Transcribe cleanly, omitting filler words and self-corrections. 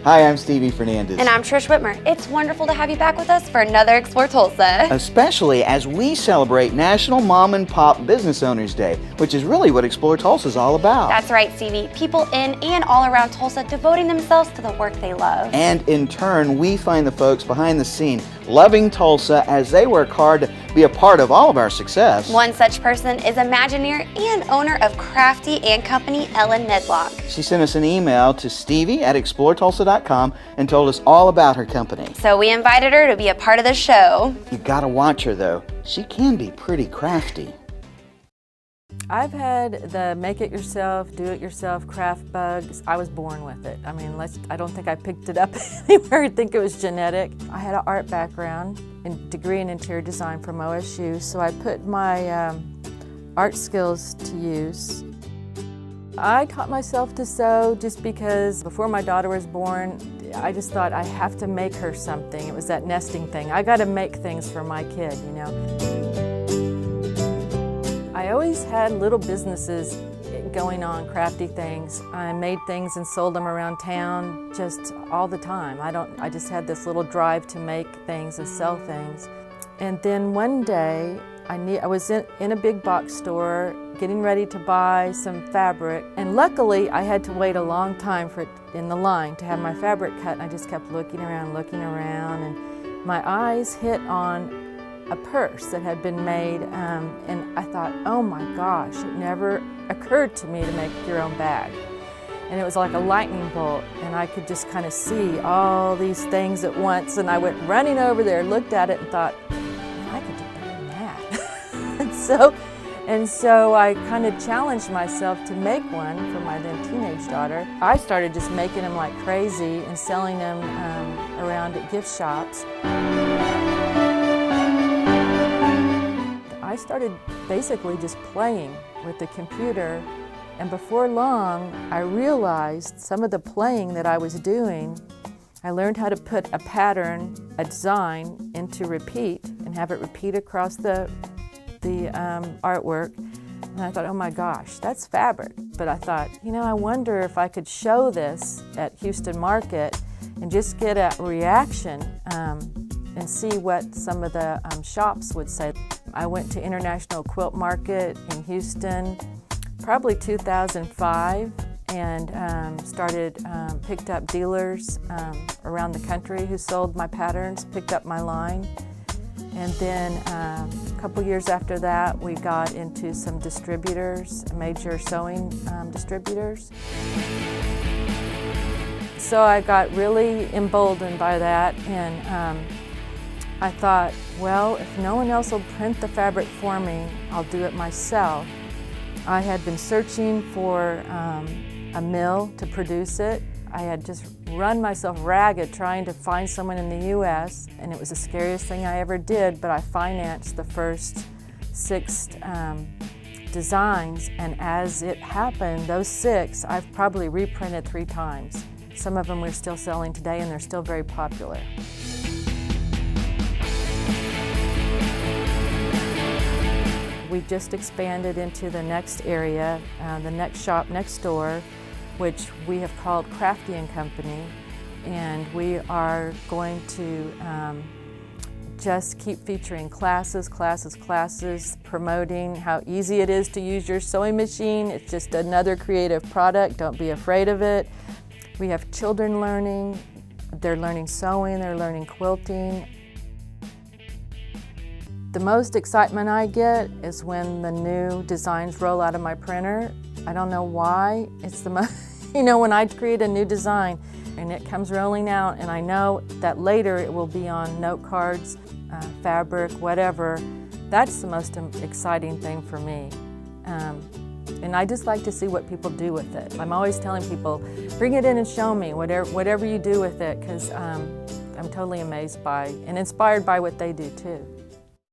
Hi, I'm Stevie Fernandez. And I'm Trish Whitmer. It's wonderful to have you back with us for another Explore Tulsa. Especially as we celebrate National Mom and Pop Business Owners Day, which is really what Explore Tulsa is all about. That's right, Stevie. People in and all around Tulsa devoting themselves to the work they love. And in turn, we find the folks behind the scene loving Tulsa as they work hard to be a part of all of our success. One such person is Imagineer and owner of Crafty Company, Ellen Nedlock. She sent us an email to Stevie@exploretulsa.com and told us all about her company. So we invited her to be a part of the show. You gotta watch her though. She can be pretty crafty. I've had the make-it-yourself, do-it-yourself craft bugs. I was born with it. I mean, I don't think I picked it up anywhere. I think it was genetic. I had an art background and degree in interior design from OSU, so I put my art skills to use. I taught myself to sew just because before my daughter was born, I just thought I have to make her something. It was that nesting thing. I got to make things for my kid, you know. I always had little businesses going on, crafty things. I made things and sold them around town just all the time. I just had this little drive to make things and sell things. And then one day, I was in a big box store getting ready to buy some fabric, and luckily I had to wait a long time for it in the line to have my fabric cut, and I just kept looking around, and my eyes hit on a purse that had been made, and I thought, oh my gosh, it never occurred to me to make your own bag. And it was like a lightning bolt, and I could just kind of see all these things at once, and I went running over there, looked at it, and thought, man, I could do better than that. and so I kind of challenged myself to make one for my then teenage daughter. I started just making them like crazy and selling them around at gift shops. I started basically just playing with the computer, and before long I realized some of the playing that I was doing. I learned how to put a pattern, a design, into repeat and have it repeat across the artwork. And I thought, oh my gosh, that's fabric. But I thought, you know, I wonder if I could show this at Houston Market and just get a reaction and see what some of the shops would say. I went to International Quilt Market in Houston, probably 2005, and picked up dealers around the country who sold my patterns, picked up my line. And then a couple years after that, we got into some distributors, major sewing distributors. So I got really emboldened by that, and I thought, well, if no one else will print the fabric for me, I'll do it myself. I had been searching for a mill to produce it. I had just run myself ragged trying to find someone in the U.S., and it was the scariest thing I ever did, but I financed the first 6 designs, and as it happened, those 6 I've probably reprinted 3 times. Some of them we're still selling today, and they're still very popular. We just expanded into the next area, the next shop next door, which we have called Crafty Company, and we are going to just keep featuring classes, promoting how easy it is to use your sewing machine. It's just another creative product. Don't be afraid of it. We have children learning. They're learning sewing, they're learning quilting. The most excitement I get is when the new designs roll out of my printer. I don't know why. It's the most, you know, when I create a new design and it comes rolling out, and I know that later it will be on note cards, fabric, whatever. That's the most exciting thing for me. And I just like to see what people do with it. I'm always telling people, bring it in and show me whatever you do with it, because I'm totally amazed by and inspired by what they do too.